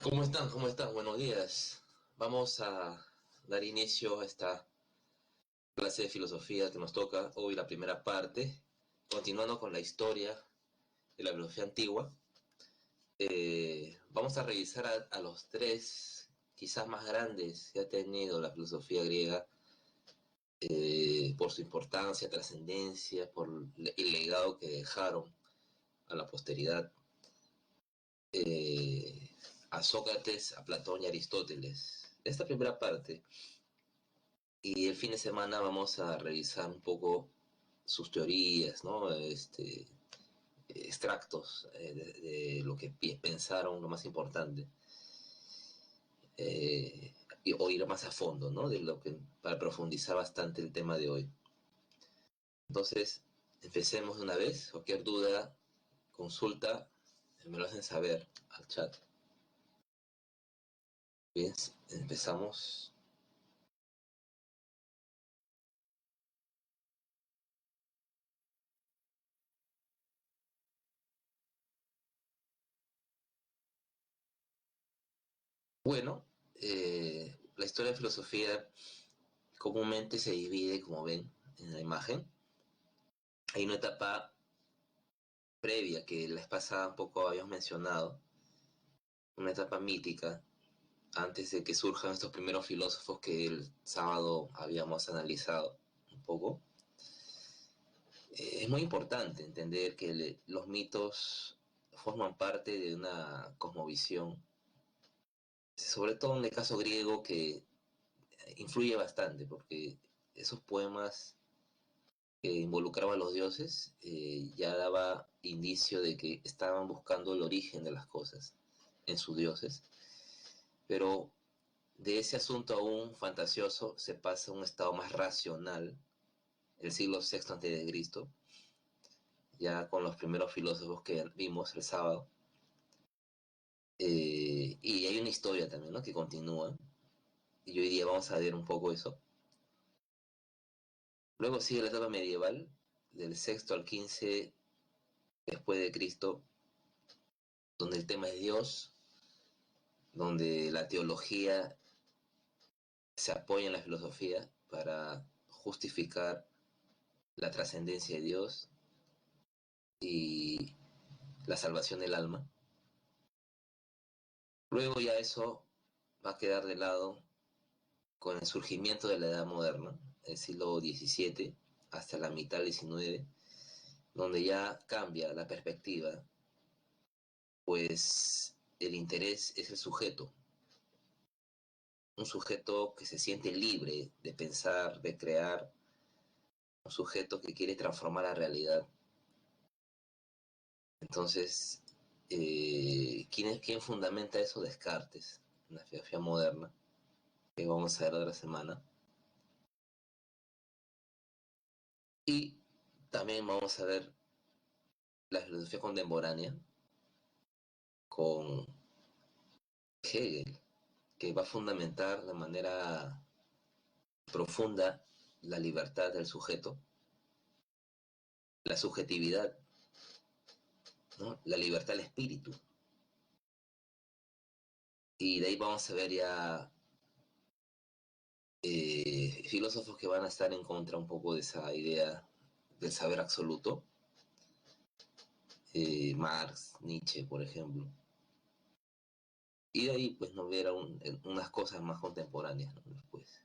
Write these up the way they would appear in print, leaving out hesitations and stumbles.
¿Cómo están? ¿Cómo están? Buenos días. Vamos a dar inicio a esta clase de filosofía que nos toca hoy, la primera parte, continuando con la historia de la filosofía antigua. Vamos a revisar a los tres, quizás más grandes, que ha tenido la filosofía griega, por su importancia, trascendencia, por el legado que dejaron a la posteridad. Eh, a Sócrates, a Platón y a Aristóteles. Esta primera parte. Y el fin de semana vamos a revisar un poco sus teorías, ¿no? Extractos de lo que pensaron, lo más importante, o ir más a fondo, ¿no? De lo que, para profundizar bastante el tema de hoy. Entonces, empecemos de una vez. Cualquier duda, consulta, me lo hacen saber al chat. Bien, empezamos. Bueno, la historia de filosofía comúnmente se divide, como ven en la imagen. Hay una etapa previa que la vez pasada un poco habíamos mencionado, una etapa mítica, antes de que surjan estos primeros filósofos que el sábado habíamos analizado un poco. Es muy importante entender que los mitos forman parte de una cosmovisión, sobre todo en el caso griego, que influye bastante, porque esos poemas que involucraban a los dioses ya daba indicio de que estaban buscando el origen de las cosas en sus dioses, pero de ese asunto aún fantasioso se pasa a un estado más racional, el siglo VI a.C., ya con los primeros filósofos que vimos el sábado. Y hay una historia también, ¿no?, que continúa, y hoy día vamos a ver un poco eso. Luego sigue la etapa medieval, del sexto al 15 después de Cristo, donde el tema es Dios, donde la teología se apoya en la filosofía para justificar la trascendencia de Dios y la salvación del alma. Luego ya eso va a quedar de lado con el surgimiento de la Edad Moderna, el siglo XVII hasta la mitad del XIX, donde ya cambia la perspectiva, pues el interés es el sujeto, un sujeto que se siente libre de pensar, de crear, un sujeto que quiere transformar la realidad. Entonces, ¿quién fundamenta eso? Descartes, en la filosofía moderna, que vamos a ver otra semana. Y también vamos a ver la filosofía contemporánea con Hegel, que va a fundamentar de manera profunda la libertad del sujeto, la subjetividad, ¿no?, la libertad del espíritu. Y de ahí vamos a ver ya filósofos que van a estar en contra un poco de esa idea del saber absoluto. Marx, Nietzsche, por ejemplo. Y de ahí pues nos verá unas cosas más contemporáneas, ¿no?, después.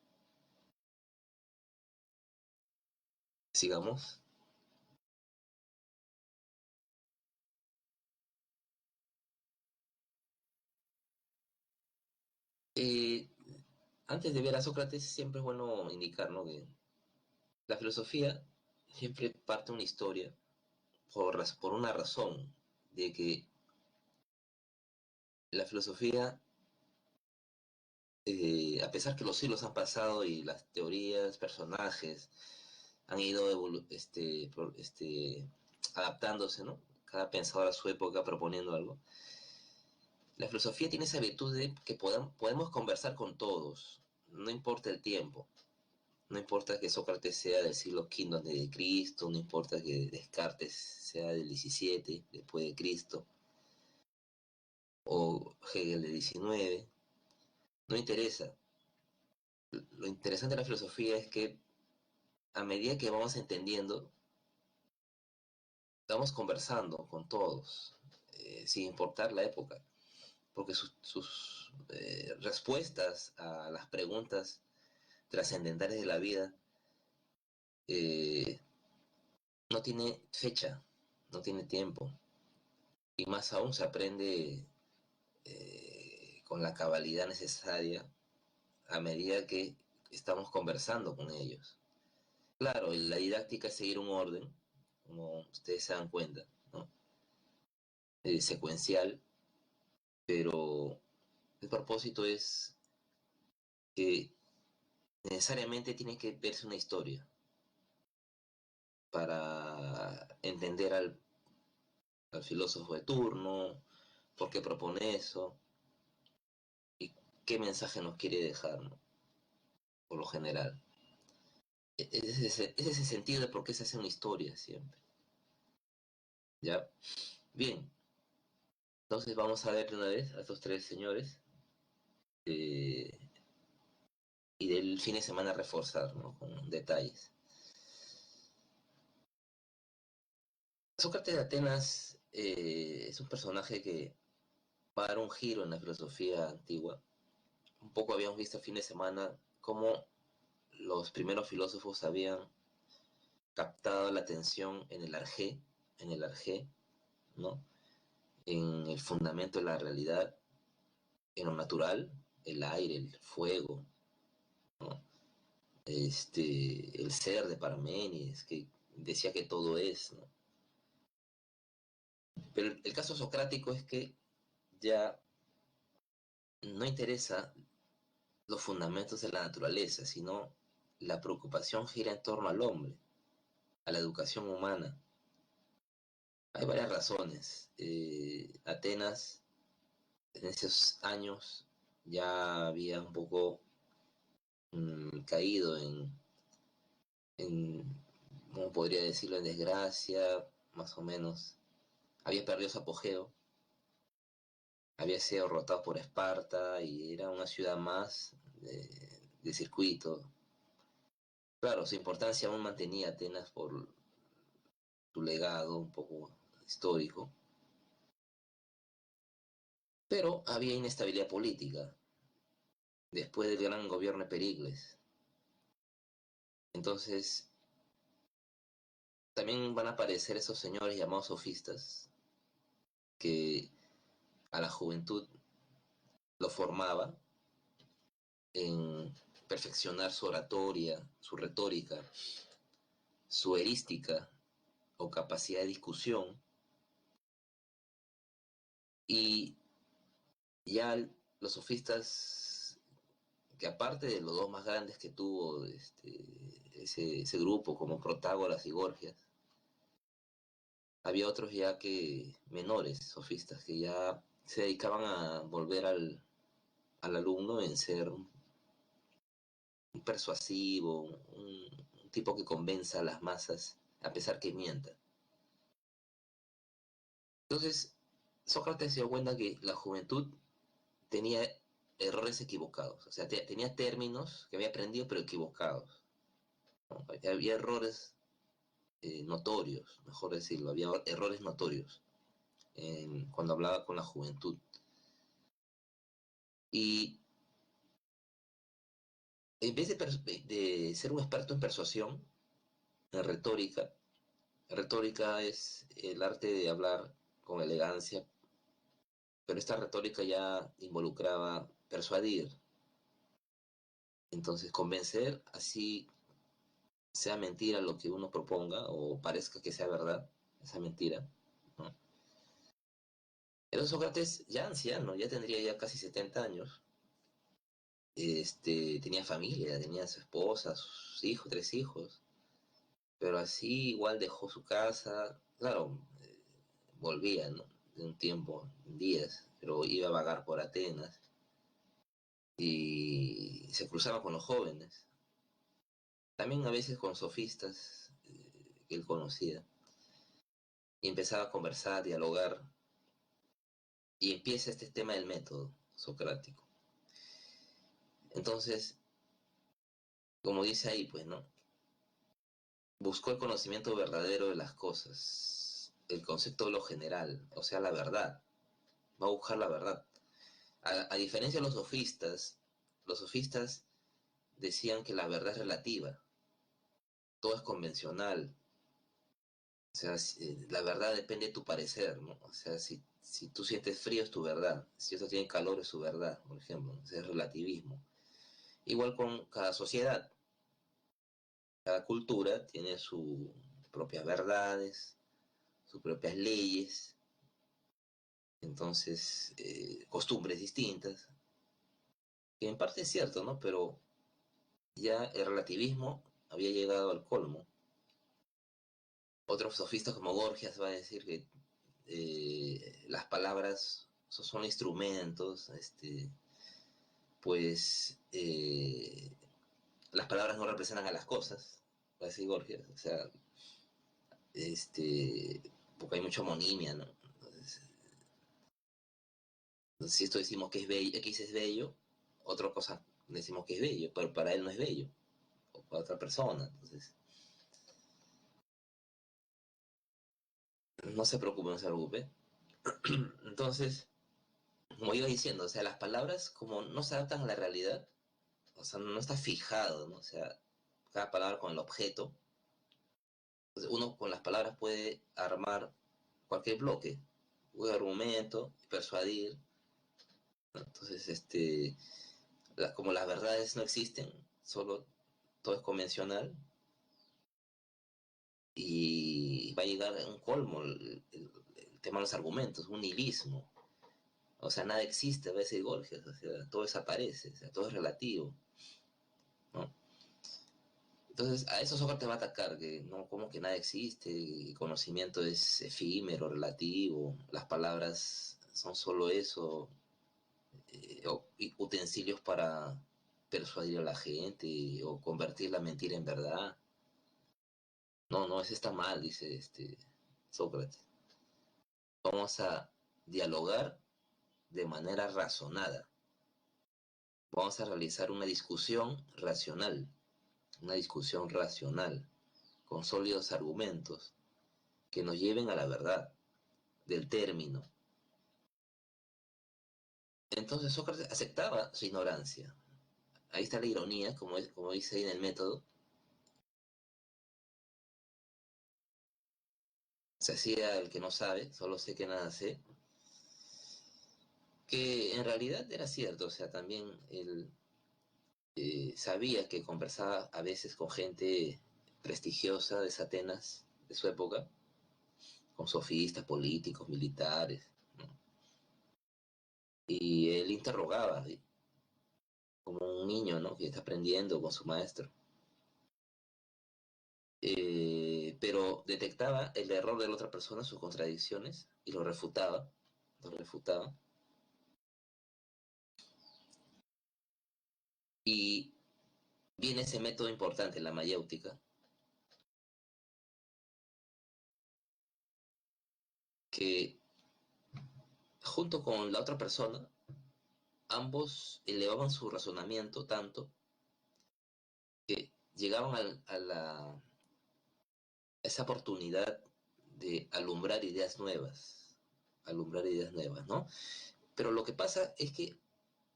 Sigamos. Eh, Antes de ver a Sócrates siempre es bueno indicar, ¿no?, que la filosofía siempre parte una historia por una razón, de que la filosofía, a pesar que los siglos han pasado y las teorías, personajes han ido adaptándose, ¿no?, cada pensador a su época proponiendo algo, la filosofía tiene esa virtud de que podemos conversar con todos, no importa el tiempo. No importa que Sócrates sea del siglo V antes de Cristo, no importa que Descartes sea del XVII después de Cristo. o Hegel de 19, no interesa. Lo interesante de la filosofía es que a medida que vamos entendiendo, vamos conversando con todos, sin importar la época, porque sus respuestas a las preguntas trascendentales de la vida eh, no tiene fecha, no tiene tiempo, y más aún se aprende con la cabalidad necesaria a medida que estamos conversando con ellos. Claro, la didáctica es seguir un orden, como ustedes se dan cuenta, ¿no? Secuencial, pero el propósito es que necesariamente tiene que verse una historia para entender al filósofo de turno, por qué propone eso y qué mensaje nos quiere dejar, ¿no? Por lo general. Es ese sentido de por qué se hace una historia siempre. ¿Ya? Bien, entonces vamos a ver de una vez a estos tres señores eh, y del fin de semana reforzar, ¿no? Con detalles. Sócrates de Atenas es un personaje que va a dar un giro en la filosofía antigua. Un poco habíamos visto el fin de semana cómo los primeros filósofos habían captado la atención en el arjé, ¿no? En el fundamento de la realidad, en lo natural, el aire, el fuego, ¿no? El ser de Parménides, que decía que todo es, ¿no? Pero el caso socrático es que ya no interesa los fundamentos de la naturaleza, sino la preocupación gira en torno al hombre, a la educación humana. Hay varias razones. Atenas en esos años ya había un poco caído en, ¿cómo podría decirlo?, en desgracia, más o menos. Había perdido su apogeo, había sido derrotado por Esparta y era una ciudad más de circuito. Claro, su importancia aún mantenía Atenas por su legado un poco histórico, pero había inestabilidad política después del gran gobierno de Pericles. Entonces, también van a aparecer esos señores llamados sofistas que a la juventud lo formaba en perfeccionar su oratoria, su retórica, su erística o capacidad de discusión, y ya los sofistas, que aparte de los dos más grandes que tuvo ese grupo, como Protágoras y Gorgias, había otros ya que menores sofistas que ya se dedicaban a volver al alumno en ser un persuasivo, un tipo que convenza a las masas a pesar que mienta. Entonces, Sócrates se dio cuenta que la juventud tenía errores equivocados, o sea, tenía términos que había aprendido pero equivocados, ¿no? Había errores notorios, mejor decirlo, había errores notorios cuando hablaba con la juventud. Y en vez de ser un experto en persuasión, en retórica es el arte de hablar con elegancia, pero esta retórica ya involucraba persuadir, entonces convencer, así sea mentira lo que uno proponga o parezca que sea verdad, esa mentira, ¿no? Era Sócrates ya anciano, ya tendría ya casi 70 años, tenía familia, tenía su esposa, sus hijos, tres hijos, pero así igual dejó su casa, claro, volvía, ¿no? De un tiempo, en días, pero iba a vagar por Atenas y se cruzaba con los jóvenes, también a veces con sofistas que él conocía, y empezaba a conversar, dialogar, Y empieza este tema del método socrático. Entonces, como dice ahí, pues, ¿no? Buscó el conocimiento verdadero de las cosas, el concepto de lo general, o sea, la verdad. Va a buscar la verdad. A diferencia de los sofistas decían que la verdad es relativa, todo es convencional, o sea, la verdad depende de tu parecer, ¿no? O sea, si tú sientes frío es tu verdad, si otro tiene calor es su verdad, por ejemplo, ¿no? O sea, es relativismo. Igual con cada sociedad, cada cultura tiene sus propias verdades, sus propias leyes, entonces costumbres distintas, que en parte es cierto, ¿no? Pero ya el relativismo había llegado al colmo. Otros sofistas como Gorgias va a decir que las palabras son instrumentos, pues las palabras no representan a las cosas, va a decir Gorgias, o sea, porque hay mucha homonimia, ¿no? Entonces, si esto decimos que es bello, X es bello, otra cosa decimos que es bello, pero para él no es bello, o para otra persona, entonces, no se preocupe, no se preocupe. Entonces, como iba diciendo, o sea, las palabras como no se adaptan a la realidad, o sea, no está fijado, ¿no? O sea, cada palabra con el objeto. Entonces, uno con las palabras puede armar cualquier bloque, un argumento, persuadir, ¿no? Entonces, como las verdades no existen, solo todo es convencional y va a llegar a un colmo el tema de los argumentos, un nihilismo. O sea, nada existe, a veces Borges, o sea, todo desaparece, o sea, todo es relativo, ¿no? Entonces, a eso Sócrates va a atacar, que no, como que nada existe, el conocimiento es efímero, relativo, las palabras son solo eso, utensilios para persuadir a la gente o convertir la mentira en verdad. No, no, eso está mal, dice Sócrates. Vamos a dialogar de manera razonada. Vamos a realizar una discusión racional, con sólidos argumentos que nos lleven a la verdad del término. Entonces Sócrates aceptaba su ignorancia. Ahí está la ironía, como dice ahí en el método. Se hacía el que no sabe, solo sé que nada sé. Que en realidad era cierto, o sea, también él sabía que conversaba a veces con gente prestigiosa de Atenas de su época, con sofistas, políticos, militares, ¿no? Y él interrogaba, ¿sí? Como un niño, ¿no? Que está aprendiendo con su maestro. Pero detectaba el error de la otra persona, sus contradicciones, y lo refutaba. Y viene ese método importante, la mayéutica, que junto con la otra persona, ambos elevaban su razonamiento tanto que llegaban a esa oportunidad de alumbrar ideas nuevas, ¿no? Pero lo que pasa es que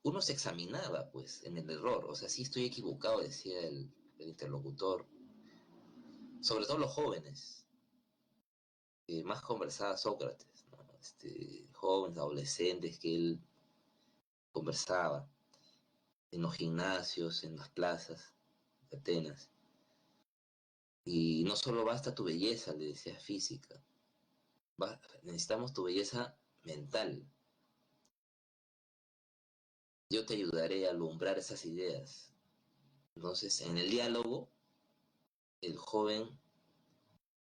uno se examinaba, pues, en el error, o sea, sí estoy equivocado, decía el interlocutor, sobre todo los jóvenes, más conversaba Sócrates, ¿no? Jóvenes, adolescentes que él conversaba en los gimnasios, en las plazas de Atenas. Y no solo basta tu belleza, le decía física, necesitamos tu belleza mental. Yo te ayudaré a alumbrar esas ideas. Entonces, en el diálogo, el joven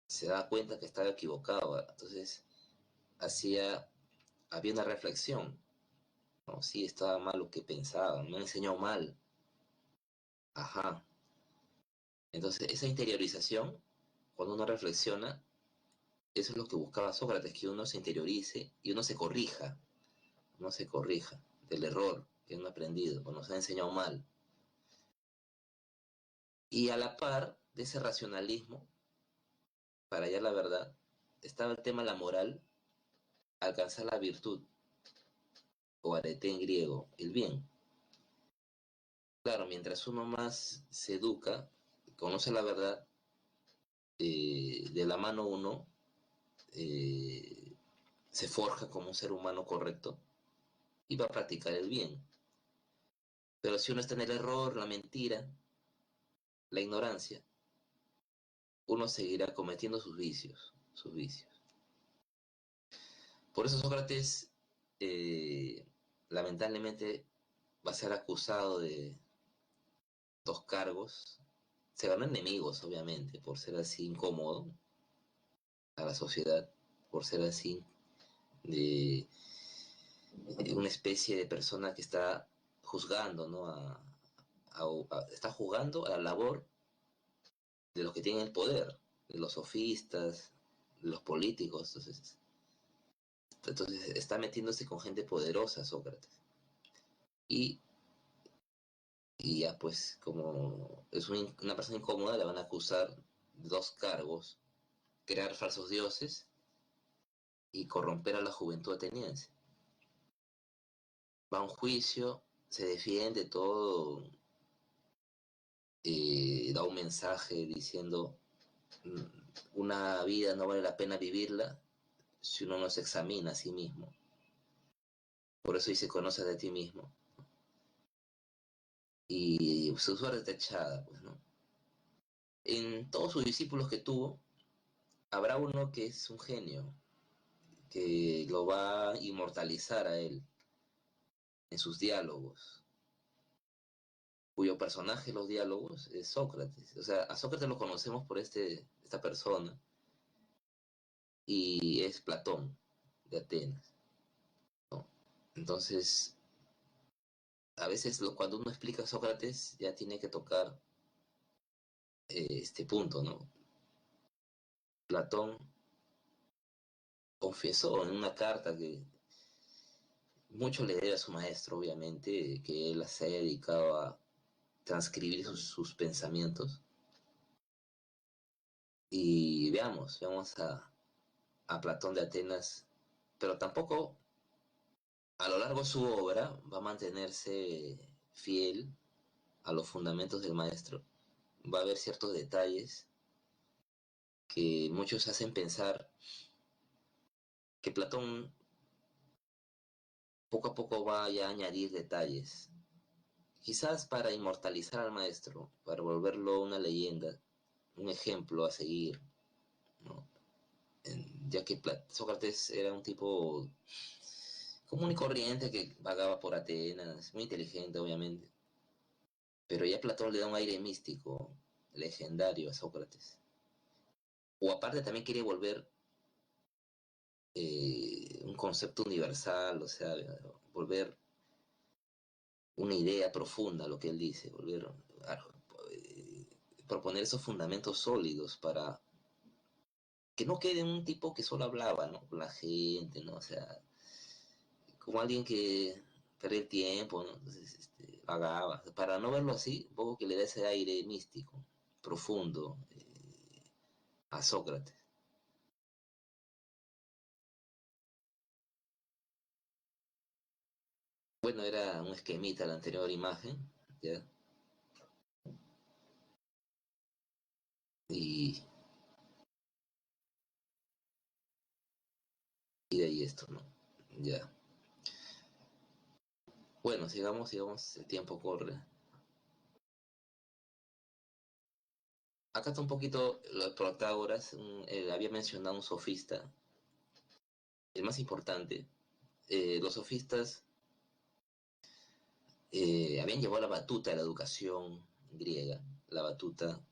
se da cuenta que estaba equivocado. Entonces, había una reflexión, ¿no? Sí, estaba mal lo que pensaba, me enseñó mal. Ajá. Entonces, esa interiorización, cuando uno reflexiona, eso es lo que buscaba Sócrates, que uno se interiorice y uno se corrija. uno se corrija del error que uno ha aprendido o nos ha enseñado mal. Y a la par de ese racionalismo, para hallar la verdad, estaba el tema de la moral, alcanzar la virtud, o arete en griego, el bien. Claro, mientras uno más se educa, conoce la verdad, de la mano uno eh, se forja como un ser humano correcto y va a practicar el bien. Pero si uno está en el error, la mentira, la ignorancia, uno seguirá cometiendo sus vicios, sus vicios. Por eso Sócrates, lamentablemente, va a ser acusado de dos cargos. Se ganó enemigos, obviamente, por ser así incómodo a la sociedad, por ser así de una especie de persona que está juzgando, ¿no? Está jugando a la labor de los que tienen el poder, de los sofistas, de los políticos. Entonces está metiéndose con gente poderosa, Sócrates. Y, y ya pues como es una persona incómoda, le van a acusar de dos cargos: crear falsos dioses y corromper a la juventud ateniense. Va a un juicio, se defiende todo, da un mensaje diciendo una vida no vale la pena vivirla si uno no se examina a sí mismo. Por eso dice, conoce de ti mismo. Y su suerte está echada, pues, ¿no? En todos sus discípulos que tuvo, habrá uno que es un genio, que lo va a inmortalizar a él en sus diálogos, cuyo personaje en los diálogos es Sócrates. O sea, a Sócrates lo conocemos por esta persona, y es Platón de Atenas, ¿no? Entonces, a veces cuando uno explica a Sócrates ya tiene que tocar este punto, ¿no? Platón confesó en una carta que mucho le debe a su maestro, obviamente, que él se haya dedicado a transcribir sus pensamientos. Y veamos a Platón de Atenas, pero tampoco a lo largo de su obra va a mantenerse fiel a los fundamentos del maestro. Va a haber ciertos detalles que muchos hacen pensar que Platón poco a poco va ya a añadir detalles, quizás para inmortalizar al maestro, para volverlo una leyenda, un ejemplo a seguir, ¿no? Ya que Sócrates era un tipo común y corriente que vagaba por Atenas, muy inteligente obviamente, pero ya Platón le da un aire místico, legendario a Sócrates. O aparte también quiere volver un concepto universal, o sea, volver una idea profunda, lo que él dice, volver a eh, proponer esos fundamentos sólidos para que no quede un tipo que solo hablaba, ¿no? Con la gente, ¿no? O sea, como alguien que perdía el tiempo, ¿no? Entonces, vagaba. Para no verlo así, un poco que le da ese aire místico, profundo, a Sócrates. Bueno, era un esquemita la anterior imagen, ¿ya? Y, y de ahí esto, ¿no? Ya. Bueno, sigamos, el tiempo corre. Acá está un poquito los Protágoras, había mencionado un sofista, el más importante. Los sofistas habían llevado la batuta de la educación griega, la batuta,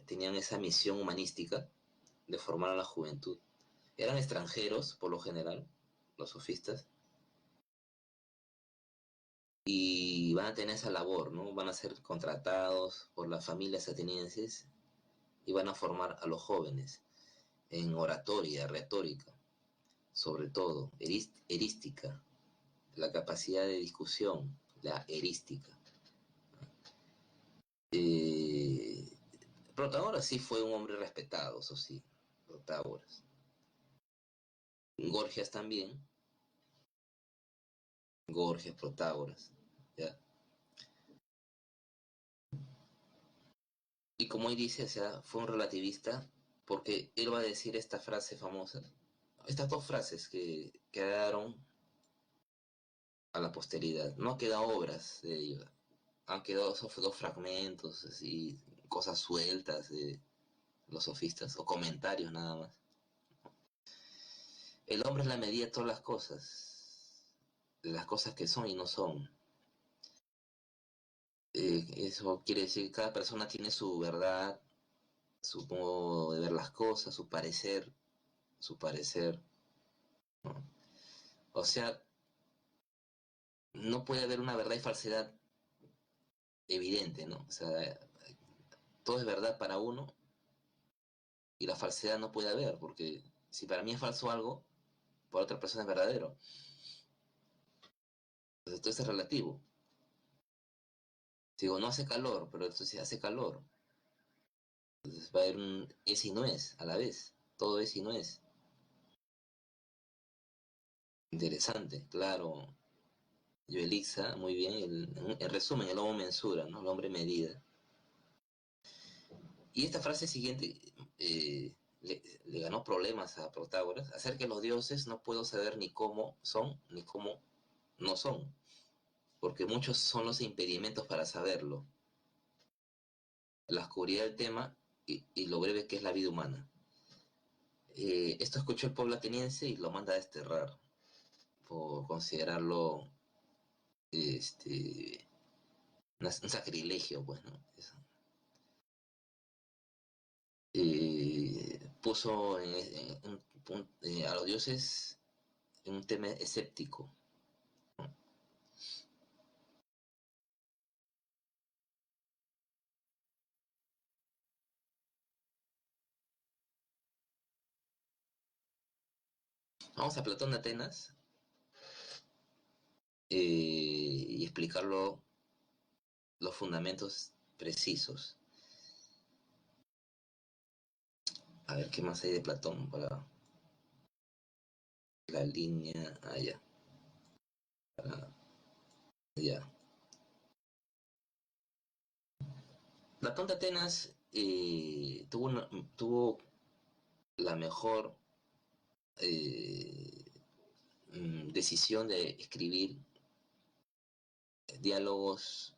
tenían esa misión humanística de formar a la juventud. Eran extranjeros, por lo general, los sofistas, y van a tener esa labor, ¿no? Van a ser contratados por las familias atenienses y van a formar a los jóvenes en oratoria, retórica, sobre todo, erística. la capacidad de discusión, la erística. Protágoras sí fue un hombre respetado, eso sí, Protágoras. Gorgias también, Gorgias, Protágoras, ¿ya? Y como él dice, o sea, fue un relativista porque él va a decir esta frase famosa, estas dos frases que quedaron a la posteridad, no han quedado obras de ellos, han quedado esos dos fragmentos, así, cosas sueltas de los sofistas, o comentarios nada más. El hombre es la medida de todas las cosas que son y no son. Eso quiere decir que cada persona tiene su verdad, su modo de ver las cosas, su parecer, ¿no? O sea, no puede haber una verdad y falsedad evidente, ¿no? O sea, todo es verdad para uno y la falsedad no puede haber, porque si para mí es falso algo, para otra persona es verdadero. Entonces todo es relativo. Digo, no hace calor, pero entonces hace calor. Entonces va a haber un es y no es a la vez. Todo es y no es. Interesante, claro. Elixa, muy bien. En resumen, el homo mensura, ¿no? El hombre medida. Y esta frase siguiente le ganó problemas a Protágoras. Acerca de los dioses no puedo saber ni cómo son ni cómo no son, porque muchos son los impedimentos para saberlo. La oscuridad del tema y lo breve que es la vida humana. Esto escuchó el pueblo ateniense y lo manda a desterrar por considerarlo este, un sacrilegio, pues, ¿no? Eso. Puso a los dioses en un tema escéptico. Vamos a Platón de Atenas y explicarlo los fundamentos precisos. A ver qué más hay de Platón para la línea allá. Ya. Platón de Atenas tuvo la mejor eh, decisión de escribir diálogos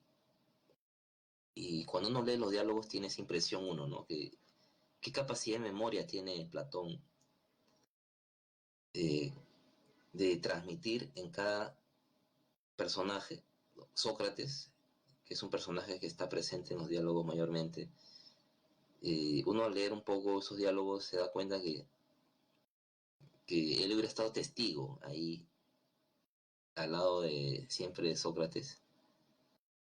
y cuando uno lee los diálogos tiene esa impresión uno, ¿no? ¿Qué capacidad de memoria tiene Platón eh, de transmitir en cada personaje? Sócrates, que es un personaje que está presente en los diálogos mayormente, uno al leer un poco esos diálogos se da cuenta que él hubiera estado testigo ahí al lado de siempre de Sócrates.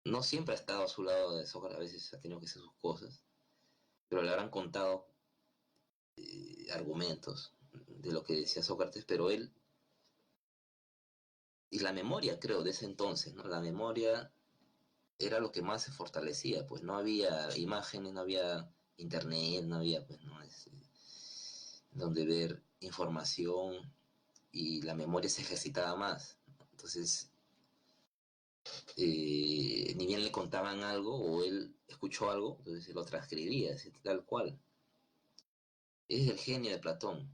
No siempre ha estado a su lado de Sócrates, a veces ha tenido que hacer sus cosas, pero le habrán contado argumentos de lo que decía Sócrates, pero él, y la memoria creo de ese entonces, ¿no? La memoria era lo que más se fortalecía, pues no había imágenes, no había internet, no había, pues, ¿no? Donde ver información y la memoria se ejercitaba más. Entonces, ni bien le contaban algo o él escuchó algo, entonces lo transcribía, así, tal cual. Es el genio de Platón.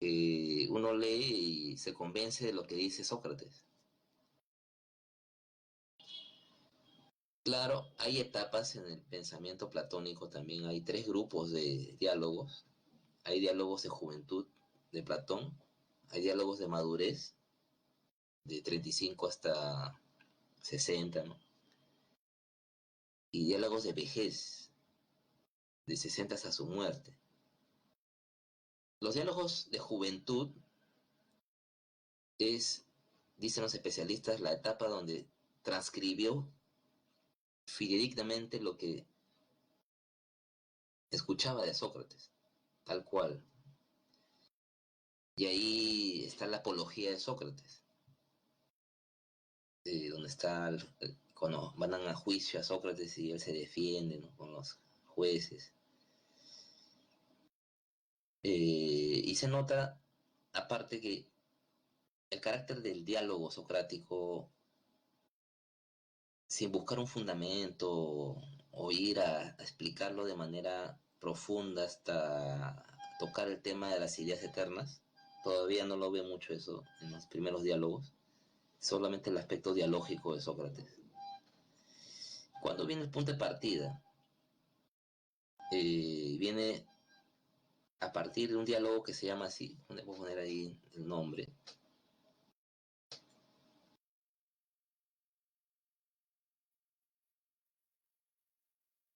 Uno lee y se convence de lo que dice Sócrates. Claro, hay etapas en el pensamiento platónico también, hay tres grupos de diálogos. Hay diálogos de juventud de Platón, hay diálogos de madurez, de 35 hasta 60, ¿no? Y diálogos de vejez, de 60 hasta su muerte. Los diálogos de juventud es, dicen los especialistas, la etapa donde transcribió fidedignamente lo que escuchaba de Sócrates, tal cual. Y ahí está la apología de Sócrates. donde está, cuando van a juicio a Sócrates y él se defiende, ¿no?, con los jueces. Y se nota, aparte, que el carácter del diálogo socrático, sin buscar un fundamento o ir a explicarlo de manera profunda hasta tocar el tema de las ideas eternas, todavía no lo veo mucho eso en los primeros diálogos, solamente el aspecto dialógico de Sócrates. ¿Cuándo viene el punto de partida? Viene a partir de un diálogo que se llama así, voy a poner ahí el nombre,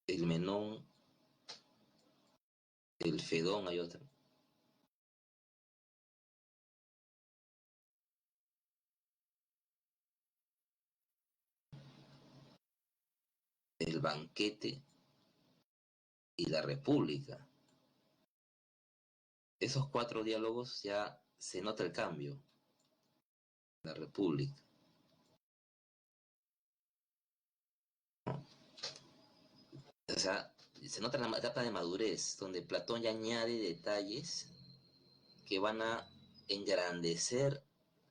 el Menón, el Fedón, hay otro, el Banquete y la República. Esos cuatro diálogos ya se nota el cambio. La República. O sea, se nota la etapa de madurez, donde Platón ya añade detalles que van a engrandecer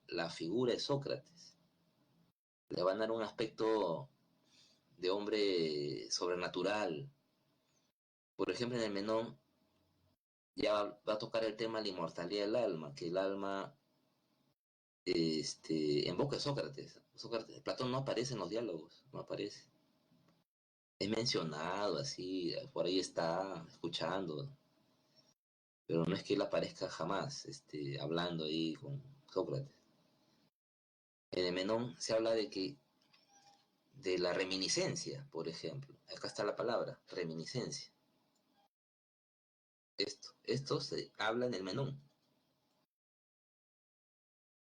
la figura de Sócrates. Le van a dar un aspecto de hombre sobrenatural. Por ejemplo, en el Menón ya va a tocar el tema de la inmortalidad del alma, que el alma, en boca de Sócrates. Platón no aparece en los diálogos, no aparece. Es mencionado así, por ahí está escuchando, pero no es que él aparezca jamás, hablando ahí con Sócrates. En el Menón se habla de la reminiscencia, por ejemplo. Acá está la palabra, reminiscencia. Esto se habla en el Menón.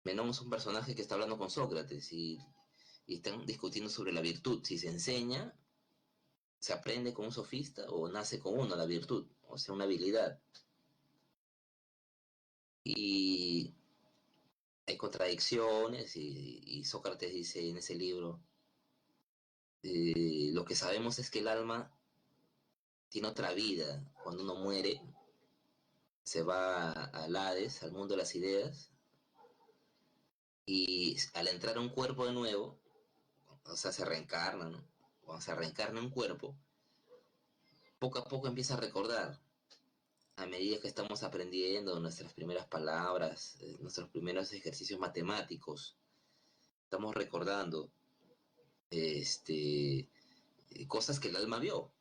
Menón es un personaje que está hablando con Sócrates y están discutiendo sobre la virtud, si se enseña, se aprende con un sofista o nace con uno la virtud, o sea, una habilidad. Y hay contradicciones y Sócrates dice en ese libro, lo que sabemos es que el alma tiene otra vida. Cuando uno muere, se va al Hades, al mundo de las ideas, y al entrar a un cuerpo de nuevo, o sea, se reencarna, ¿no? Cuando se reencarna en un cuerpo, poco a poco empieza a recordar, a medida que estamos aprendiendo nuestras primeras palabras, nuestros primeros ejercicios matemáticos, estamos recordando este, cosas que el alma vio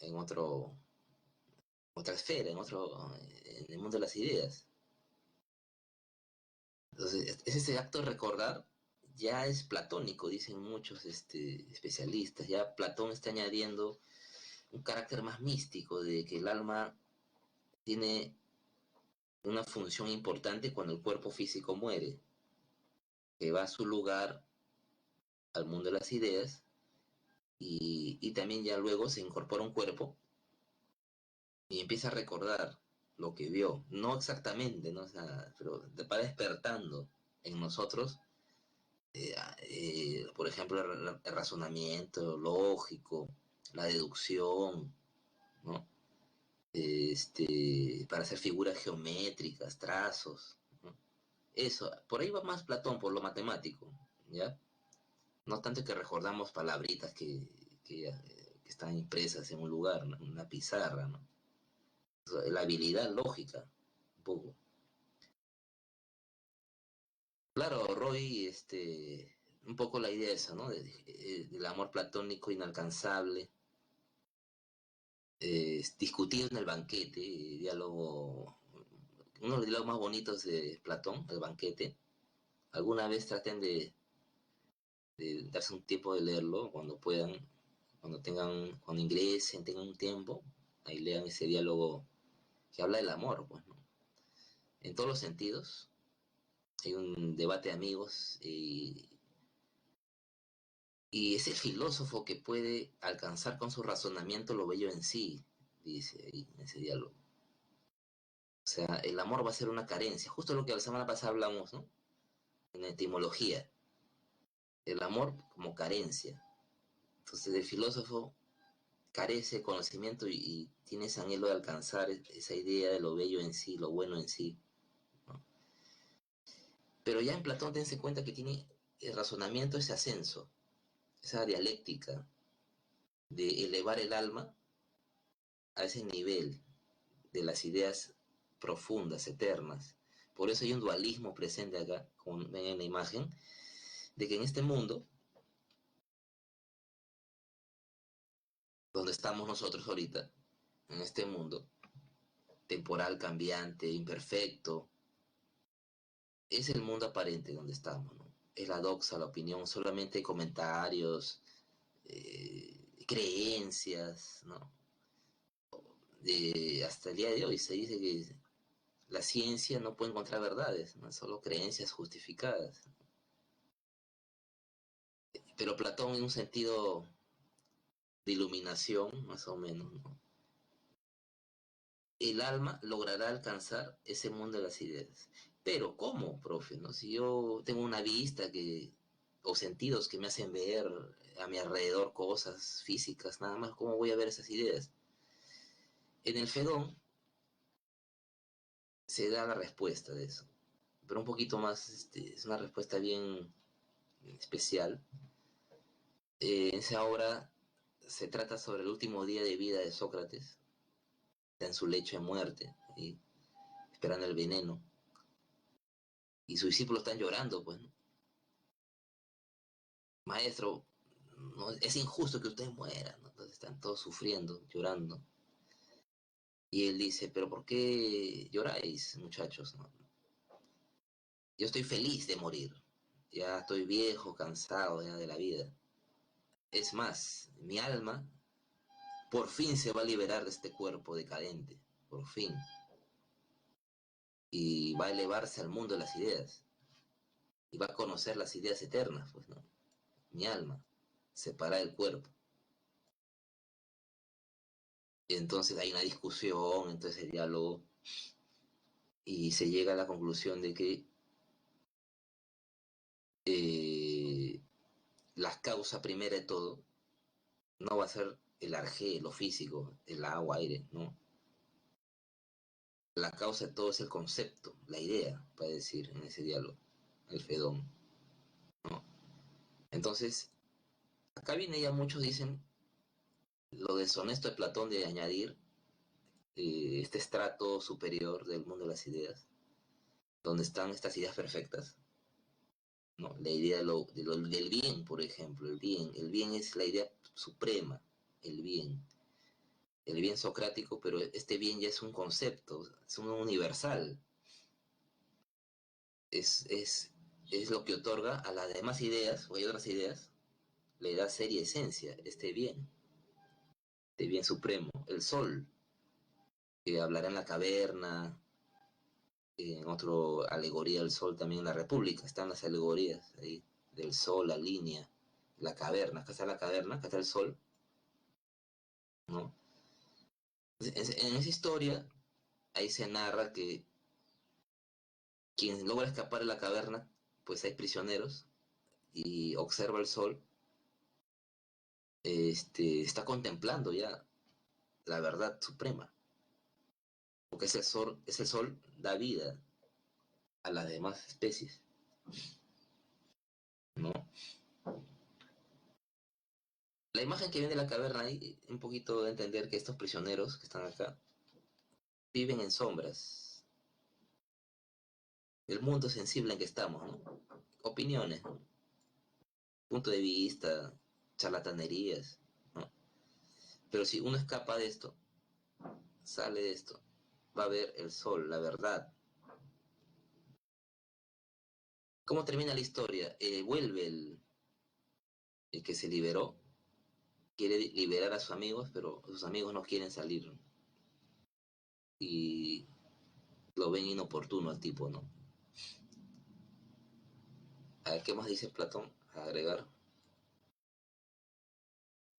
en otra esfera, en el mundo de las ideas. Entonces, ese acto de recordar ya es platónico, dicen muchos especialistas. Ya Platón está añadiendo un carácter más místico de que el alma tiene una función importante cuando el cuerpo físico muere, que va a su lugar al mundo de las ideas y también ya luego se incorpora un cuerpo y empieza a recordar lo que vio, no exactamente, ¿no? O sea, pero va despertando en nosotros, por ejemplo, el razonamiento lógico, la deducción, ¿no? Para hacer figuras geométricas, trazos, ¿no? Eso, por ahí va más Platón, por lo matemático, ¿ya? No tanto que recordamos palabritas que están impresas en un lugar, ¿no?, en una pizarra, ¿no? La habilidad lógica, un poco. Claro, Roy, un poco la idea esa, ¿no? Del amor platónico inalcanzable, discutido en el banquete, diálogo, uno de los diálogos más bonitos de Platón, el banquete. Alguna vez traten de darse un tiempo de leerlo cuando puedan, cuando ingresen, tengan un tiempo, ahí lean ese diálogo que habla del amor, pues, ¿no? En todos los sentidos. Hay un debate de amigos y ese filósofo que puede alcanzar con su razonamiento lo bello en sí, dice ahí en ese diálogo. O sea, el amor va a ser una carencia, justo lo que la semana pasada hablamos, ¿no? En etimología. el amor como carencia. Entonces el filósofo carece de conocimiento y tiene ese anhelo de alcanzar esa idea de lo bello en sí, lo bueno en sí, ¿no? Pero ya en Platón tense cuenta que tiene el razonamiento, ese ascenso, esa dialéctica de elevar el alma a ese nivel de las ideas profundas, eternas. Por eso hay un dualismo presente acá, como ven en la imagen, de que en este mundo, donde estamos nosotros ahorita, en este mundo temporal, cambiante, imperfecto, es el mundo aparente donde estamos, ¿no? Es la doxa, la opinión, solamente comentarios, creencias, ¿no? Hasta el día de hoy se dice que la ciencia no puede encontrar verdades, ¿no? Solo creencias justificadas. Pero Platón, en un sentido de iluminación, más o menos, ¿no? El alma logrará alcanzar ese mundo de las ideas. Pero, ¿cómo, profe? ¿No? Si yo tengo una vista o sentidos que me hacen ver a mi alrededor cosas físicas, nada más, ¿cómo voy a ver esas ideas? En el Fedón se da la respuesta de eso, pero un poquito más, es una respuesta bien especial. En esa obra se trata sobre el último día de vida de Sócrates, está en su lecho de muerte, y esperando el veneno, y sus discípulos están llorando, pues, ¿no? Maestro, no, es injusto que usted muera, ¿no? Entonces están todos sufriendo, llorando. Y él dice, pero ¿por qué lloráis, muchachos? ¿No? Yo estoy feliz de morir. Ya estoy viejo, cansado ya de la vida. Es más, mi alma por fin se va a liberar de este cuerpo decadente, por fin. Y va a elevarse al mundo de las ideas. Y va a conocer las ideas eternas, pues, ¿no? Mi alma, separada del cuerpo. Y entonces hay una discusión, entonces el diálogo, y se llega a la conclusión de que eh, la causa primera de todo no va a ser el arjé, lo físico, el agua, aire, no. La causa de todo es el concepto, la idea, para decir en ese diálogo, el Fedón, ¿no? Entonces, acá viene ya muchos dicen lo deshonesto de Platón de añadir este estrato superior del mundo de las ideas, donde están estas ideas perfectas, ¿no? La idea del bien, por ejemplo, el bien es la idea suprema, el bien, el bien socrático, pero este bien ya es un concepto, es un universal, es lo que otorga a las demás ideas, o hay otras ideas, le da seria esencia, este bien supremo, el sol, que hablará en la caverna, en otro alegoría del sol también en la República, están las alegorías ahí, del sol, la línea, la caverna, acá está la caverna, acá está el sol, ¿no? En esa historia, ahí se narra que quien logra escapar de la caverna, pues hay prisioneros, y observa el sol, está contemplando ya la verdad suprema, porque ese sol da vida a las demás especies, ¿no? La imagen que viene de la caverna ahí, un poquito de entender que estos prisioneros que están acá viven en sombras, el mundo sensible en que estamos, ¿no? Opiniones, ¿no? Punto de vista, charlatanerías, ¿no? Pero si uno escapa de esto, sale de esto, va a ver el sol, la verdad. ¿Cómo termina la historia? Vuelve el que se liberó, quiere liberar a sus amigos, pero sus amigos no quieren salir y lo ven inoportuno al tipo, ¿no? A ver, ¿qué más dice Platón? A agregar.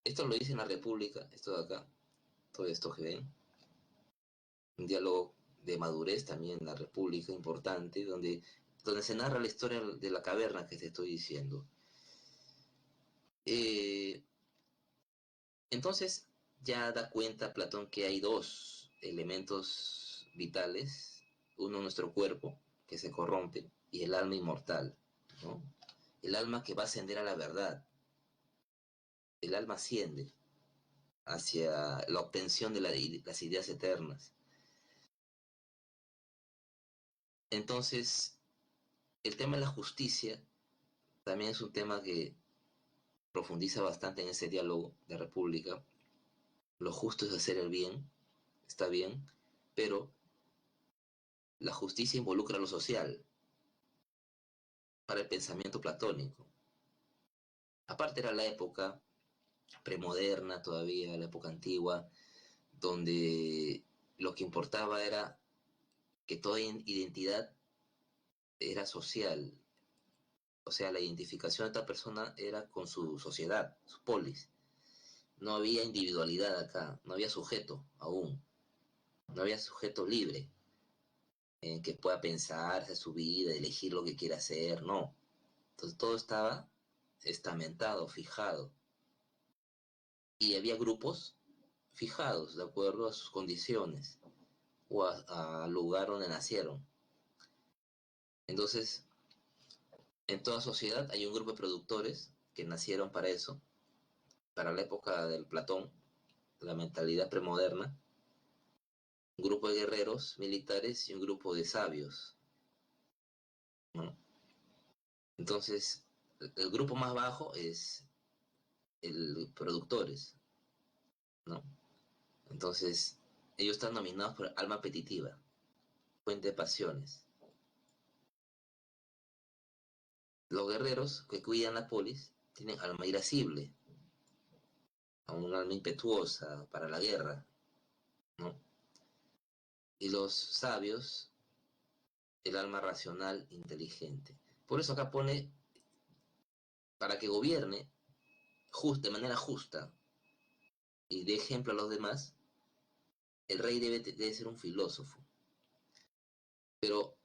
Esto lo dice en la República, esto de acá, todo esto que ven. Un diálogo de madurez también en la República, importante, donde se narra la historia de la caverna que te estoy diciendo. Eh, entonces ya da cuenta Platón que hay dos elementos vitales, uno nuestro cuerpo, que se corrompe, y el alma inmortal, ¿no? El alma que va a ascender a la verdad, el alma asciende hacia la obtención de las ideas eternas. Entonces, el tema de la justicia también es un tema que profundiza bastante en ese diálogo de República. Lo justo es hacer el bien, está bien, pero la justicia involucra lo social para el pensamiento platónico. Aparte era la época premoderna todavía, la época antigua, donde lo que importaba era que toda identidad era social, o sea, la identificación de esta persona era con su sociedad, su polis. No había individualidad acá, no había sujeto aún, no había sujeto libre en que pueda pensar, hacer su vida, elegir lo que quiera hacer, no. Entonces todo estaba estamentado, fijado. Y había grupos fijados de acuerdo a sus condiciones o al lugar donde nacieron. Entonces, en toda sociedad hay un grupo de productores que nacieron para eso, para la época del Platón, la mentalidad premoderna, un grupo de guerreros militares y un grupo de sabios, ¿no? Entonces, el grupo más bajo es el productores, ¿no? Entonces, ellos están nominados por alma apetitiva, fuente de pasiones. Los guerreros que cuidan la polis tienen alma irascible, un alma impetuosa para la guerra, ¿no? Y los sabios, el alma racional, inteligente. Por eso acá pone, para que gobierne de manera justa y dé ejemplo a los demás, el rey debe ser un filósofo. Pero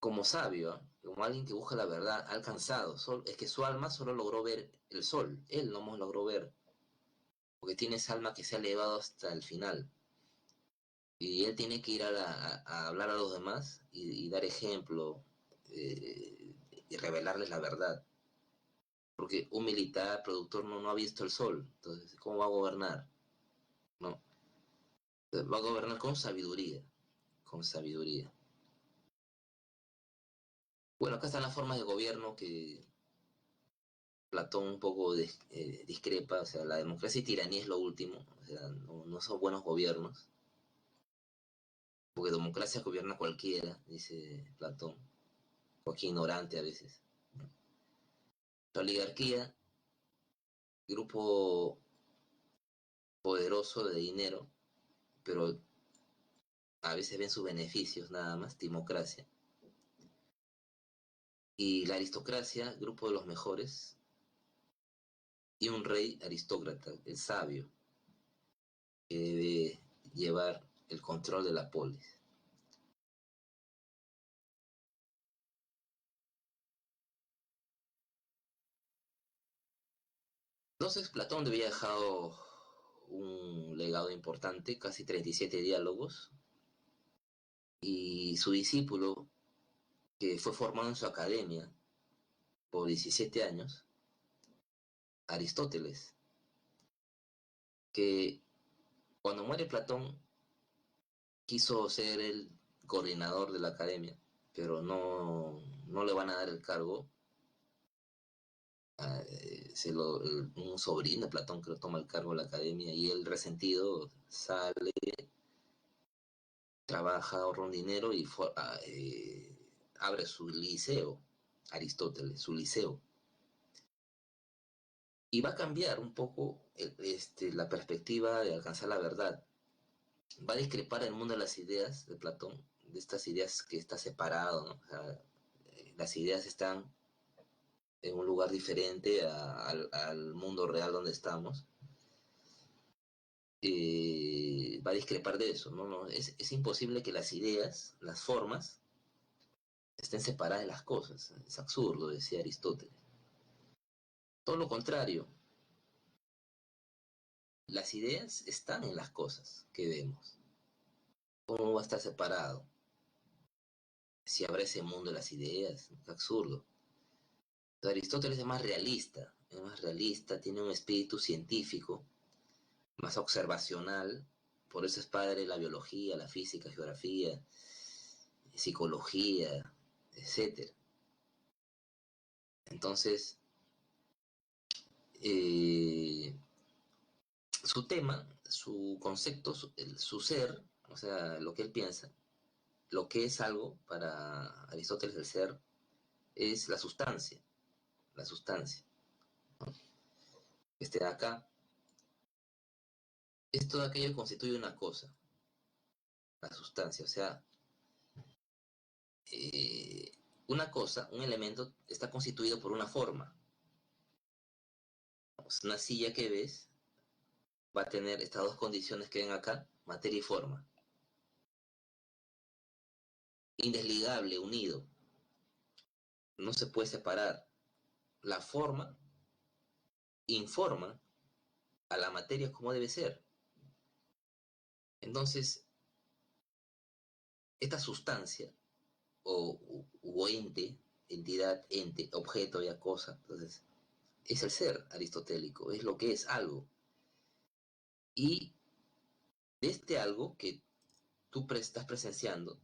como sabio, ¿eh? Como alguien que busca la verdad, ha alcanzado, es que su alma solo logró ver el sol, él no logró ver, porque tiene esa alma que se ha elevado hasta el final. Y él tiene que ir a hablar a los demás y dar ejemplo y revelarles la verdad. Porque un militar, productor, no ha visto el sol. Entonces, ¿cómo va a gobernar? No. Va a gobernar con sabiduría. Con sabiduría. Bueno, acá están las formas de gobierno que Platón un poco discrepa. O sea, la democracia y tiranía es lo último. O sea, no son buenos gobiernos. Porque democracia gobierna cualquiera, dice Platón. Cualquier ignorante a veces. La oligarquía, grupo poderoso de dinero, pero a veces ven sus beneficios nada más, democracia. Y la aristocracia, grupo de los mejores, y un rey aristócrata, el sabio, que debe llevar el control de la polis. Entonces Platón debía dejado un legado importante, casi 37 diálogos, y su discípulo, que fue formado en su academia por 17 años, Aristóteles, que cuando muere Platón quiso ser el coordinador de la academia, pero no le van a dar el cargo. Un sobrino de Platón creo toma el cargo de la academia y él resentido sale, trabaja, ahorra un dinero y abre su liceo, Aristóteles, su liceo. Y va a cambiar un poco la perspectiva de alcanzar la verdad. Va a discrepar el mundo de las ideas de Platón, de estas ideas que está separado, ¿no? O sea, las ideas están en un lugar diferente al mundo real donde estamos, va a discrepar de eso, ¿no? Es imposible que las ideas, las formas, estén separadas de las cosas. Es absurdo, decía Aristóteles. Todo lo contrario, las ideas están en las cosas que vemos. ¿Cómo va a estar separado? Si habrá ese mundo de las ideas, es absurdo. Entonces, Aristóteles es más realista, tiene un espíritu científico, más observacional, por eso es padre de la biología, la física, geografía, psicología, etcétera. Entonces, eh, su tema, su concepto, su ser, o sea, lo que él piensa, lo que es algo para Aristóteles el ser, es la sustancia, la sustancia. Este de acá es todo aquello que constituye una cosa, la sustancia, o sea, eh, una cosa, un elemento, está constituido por una forma. Una silla que ves va a tener estas dos condiciones que ven acá, materia y forma. Indesligable, unido. No se puede separar. La forma informa a la materia como debe ser. Entonces, esta sustancia o ente, entidad, ente, objeto, ya cosa, entonces, es el ser aristotélico, es lo que es algo. Y de este algo que tú estás presenciando,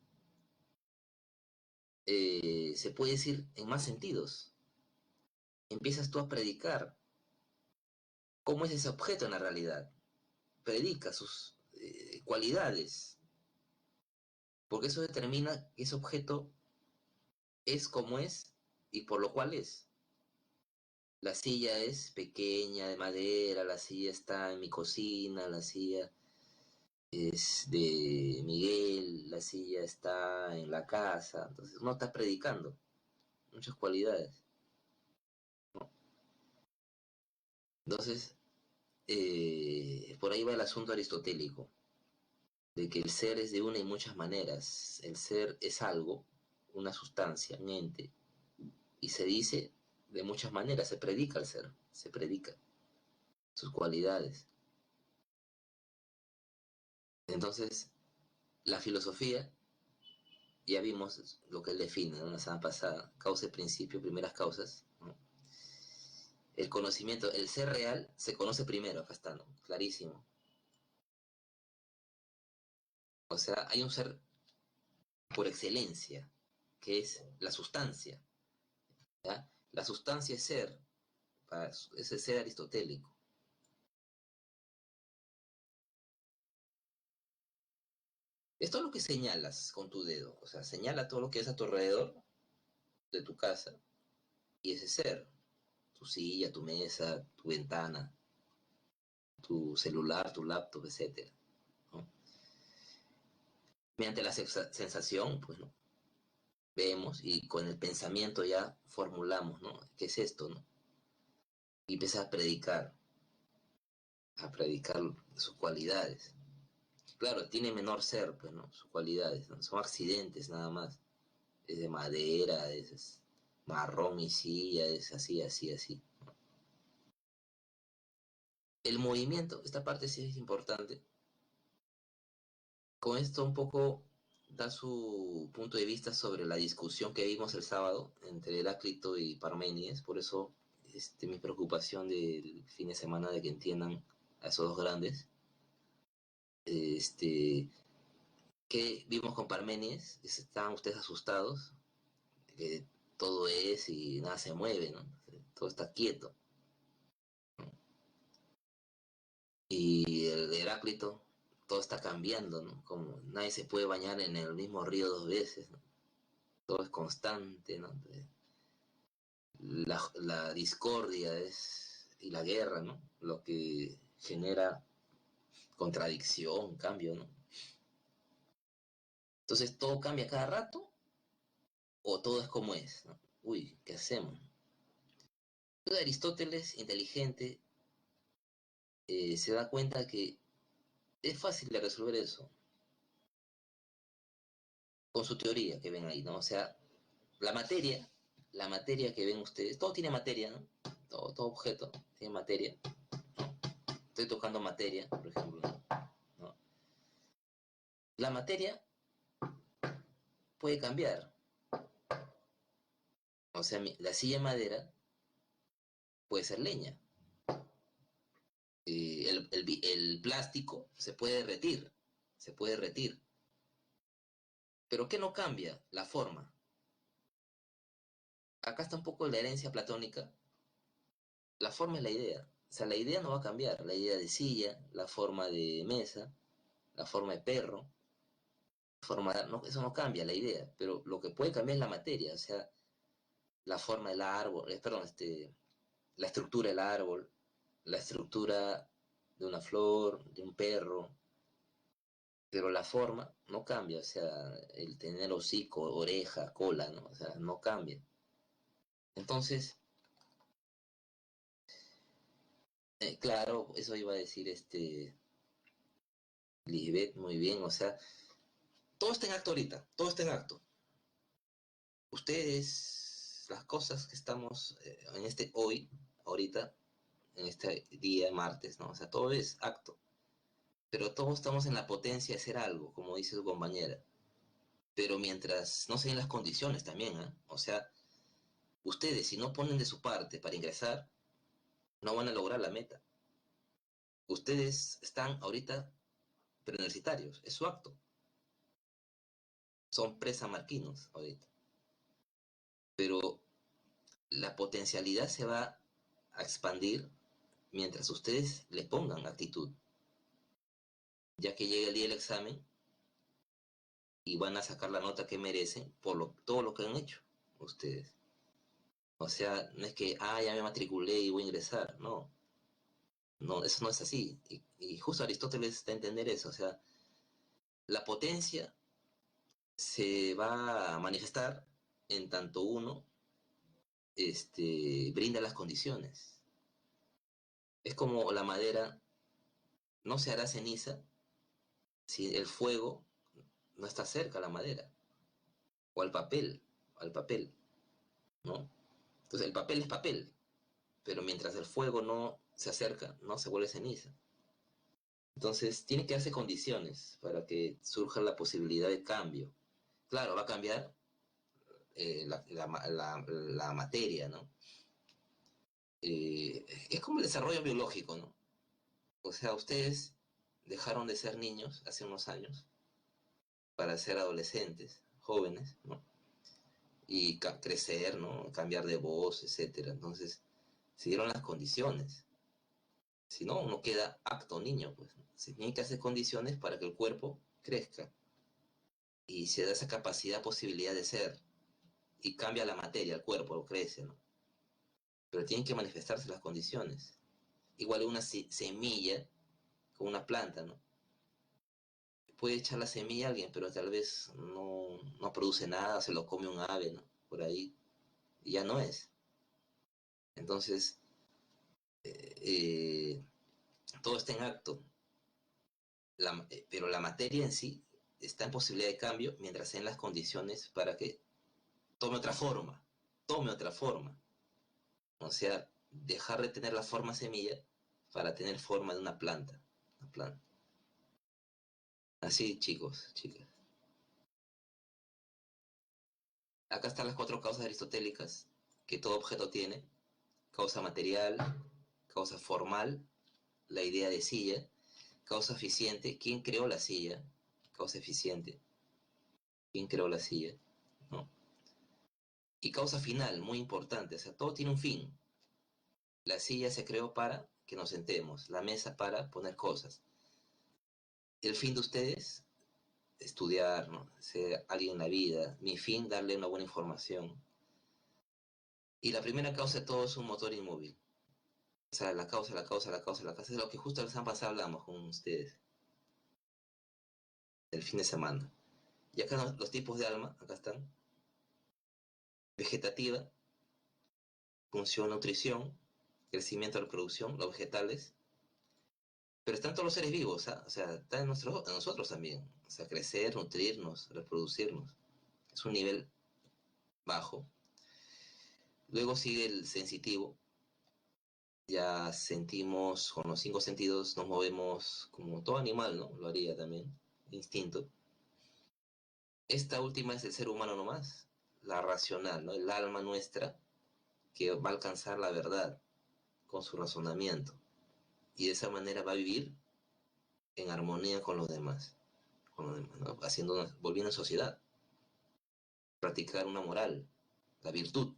se puede decir en más sentidos. Empiezas tú a predicar cómo es ese objeto en la realidad. Predica sus cualidades, porque eso determina que ese objeto es como es y por lo cual es. La silla es pequeña, de madera, la silla está en mi cocina, la silla es de Miguel, la silla está en la casa, entonces uno está predicando muchas cualidades. Entonces, por ahí va el asunto aristotélico, de que el ser es de una y muchas maneras. El ser es algo, una sustancia, un ente, y se dice de muchas maneras, se predica el ser, se predica sus cualidades. Entonces, la filosofía, ya vimos lo que él define, ¿no? La semana pasada, causa y principio, primeras causas, ¿no? El conocimiento, el ser real se conoce primero, acá está, ¿no? Clarísimo. O sea, hay un ser por excelencia, que es la sustancia, ¿ya? La sustancia es ser, es el ser aristotélico. Esto es lo que señalas con tu dedo, o sea, señala todo lo que es a tu alrededor de tu casa y ese ser, tu silla, tu mesa, tu ventana, tu celular, tu laptop, etcétera, ¿no? Mediante la sensación, pues, ¿no? Vemos y con el pensamiento ya formulamos, ¿no? ¿Qué es esto, no? Y empiezas a predicar sus cualidades. Claro, tiene menor ser, pues, ¿no? Sus cualidades, ¿no? Son accidentes nada más. Es de madera, es marrón y silla, es así, así, así. El movimiento, esta parte sí es importante. Con esto un poco da su punto de vista sobre la discusión que vimos el sábado entre Heráclito y Parménides, por eso mi preocupación del fin de semana de que entiendan a esos dos grandes. Este, que vimos con Parménides, estaban ustedes asustados, que todo es y nada se mueve, ¿no? Todo está quieto. Y el de Heráclito, todo está cambiando, ¿no? Como nadie se puede bañar en el mismo río dos veces, ¿no? Todo es constante, ¿no? La discordia y la guerra, ¿no? Lo que genera contradicción, cambio, ¿no? Entonces, ¿todo cambia cada rato o todo es como es, ¿no? Uy, ¿qué hacemos? Entonces, Aristóteles, inteligente, se da cuenta que es fácil de resolver eso con su teoría que ven ahí, ¿no? O sea, la materia, la materia que ven ustedes, todo tiene materia, ¿no? todo objeto tiene materia. Estoy tocando materia, por ejemplo, ¿no? La materia puede cambiar. O sea, la silla de madera puede ser leña. El plástico se puede derretir, se puede derretir. Pero ¿qué no cambia? La forma. Acá está un poco la herencia platónica. La forma es la idea. O sea, la idea no va a cambiar. La idea de silla, la forma de mesa, la forma de perro, no, eso no cambia la idea. Pero lo que puede cambiar es la materia. O sea, la forma del árbol, perdón, la estructura del árbol, la estructura de una flor, de un perro, pero la forma no cambia, o sea, el tener hocico, oreja, cola, ¿no? O sea, no cambia. Entonces, claro, eso iba a decir Lisbeth, muy bien, o sea, todo está en acto ahorita, todo está en acto. Ustedes, las cosas que estamos en hoy, ahorita, en este día martes, ¿no? O sea, todo es acto, pero todos estamos en la potencia de hacer algo, como dice su compañera. Pero mientras no se den las condiciones también, ¿eh? O sea, ustedes si no ponen de su parte para ingresar, no van a lograr la meta. Ustedes están ahorita preuniversitarios, es su acto. Son presamarquinos ahorita. Pero la potencialidad se va a expandir mientras ustedes le pongan actitud. Ya que llega el día del examen y van a sacar la nota que merecen por todo lo que han hecho ustedes. O sea, no es que, ya me matriculé y voy a ingresar. No, no, eso no es así. Y justo Aristóteles da a entender eso. O sea, la potencia se va a manifestar en tanto uno brinda las condiciones. Es como la madera no se hará ceniza si el fuego no está cerca a la madera, o al papel, ¿no? Entonces el papel es papel, pero mientras el fuego no se acerca, no se vuelve ceniza. Entonces tiene que darse condiciones para que surja la posibilidad de cambio. Claro, va a cambiar la materia, ¿no? Es como el desarrollo biológico, ¿no? O sea, ustedes dejaron de ser niños hace unos años para ser adolescentes, jóvenes, ¿no? Y crecer, ¿no? Cambiar de voz, etcétera. Entonces, se dieron las condiciones. Si no, uno queda acto niño, pues. Se tienen que hacer condiciones para que el cuerpo crezca y se da esa capacidad, posibilidad de ser. Y cambia la materia, el cuerpo lo crece, ¿no? Pero tienen que manifestarse las condiciones. Igual una semilla con una planta, ¿no? Puede echar la semilla a alguien, pero tal vez no produce nada, se lo come un ave, ¿no? Por ahí, y ya no es. Entonces, eh, todo está en acto, pero la materia en sí está en posibilidad de cambio mientras sean las condiciones para que tome otra forma, tome otra forma. O sea, dejar de tener la forma semilla para tener forma de una planta. Una planta. Así, chicos, chicas. Acá están las cuatro causas aristotélicas que todo objeto tiene. Causa material, causa formal, la idea de silla, causa eficiente, ¿quién creó la silla? Causa eficiente, ¿quién creó la silla? ¿No? Y causa final, muy importante, o sea, todo tiene un fin. La silla se creó para que nos sentemos, la mesa para poner cosas. El fin de ustedes, estudiar, ¿no? Ser alguien en la vida. Mi fin, darle una buena información. Y la primera causa de todo es un motor inmóvil. O sea, la causa, es lo que justo la semana pasada hablamos con ustedes, el fin de semana. Y acá los tipos de alma, acá están. Vegetativa, función, nutrición, crecimiento, reproducción, los vegetales. Pero están todos los seres vivos, ¿ah? O sea, está en nosotros también. O sea, crecer, nutrirnos, reproducirnos. Es un nivel bajo. Luego sigue el sensitivo, Ya sentimos, con los cinco sentidos nos movemos como todo animal, ¿no? Lo haría también, instinto. Esta última es el ser humano nomás, la racional, ¿no? El alma nuestra que va a alcanzar la verdad con su razonamiento y de esa manera va a vivir en armonía con los demás, ¿no? Volviendo en sociedad, practicar una moral, la virtud,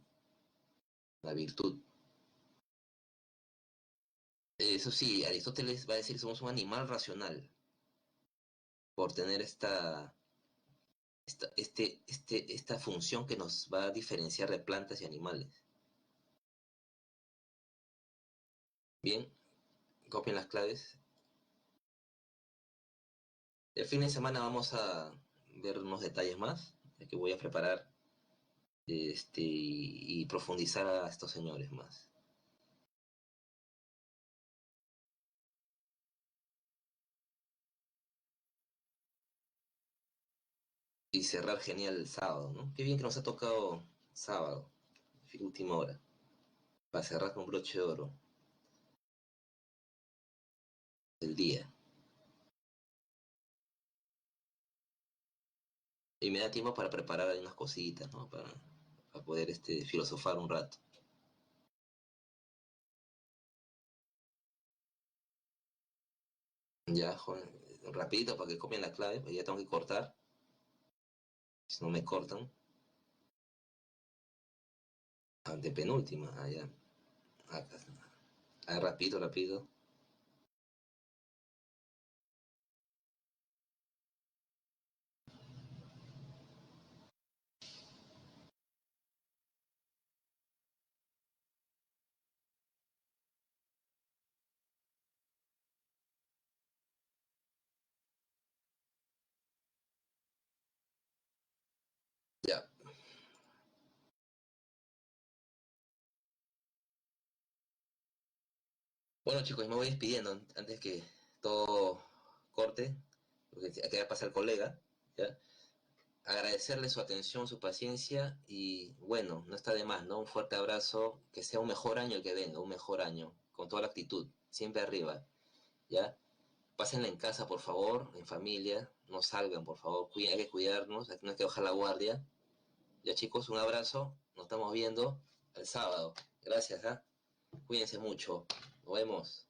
la virtud. Eso sí, Aristóteles va a decir que somos un animal racional por tener esta función que nos va a diferenciar de plantas y animales. Bien, copien las claves. El fin de semana vamos a ver unos detalles más, que voy a preparar y profundizar a estos señores más. Y cerrar genial el sábado, ¿no? Qué bien que nos ha tocado sábado, última hora, para cerrar con broche de oro el día. Y me da tiempo para preparar unas cositas, ¿no? Para poder filosofar un rato. Ya, joven, rapidito para que copien la clave, pues ya tengo que cortar. Si no me cortan, antepenúltima, allá. Acá, rapidito, rápido. Ya. Bueno, chicos, me voy despidiendo antes que todo corte, porque acá pasa el colega, ¿ya? Agradecerle su atención, su paciencia y bueno, no está de más, ¿no? Un fuerte abrazo, que sea un mejor año el que venga, un mejor año, con toda la actitud, siempre arriba, ¿ya? Pásenla en casa, por favor, en familia, no salgan, por favor, hay que cuidarnos, no hay que bajar la guardia. Ya chicos, un abrazo, nos estamos viendo el sábado. Gracias, ¿ah? Cuídense mucho, nos vemos.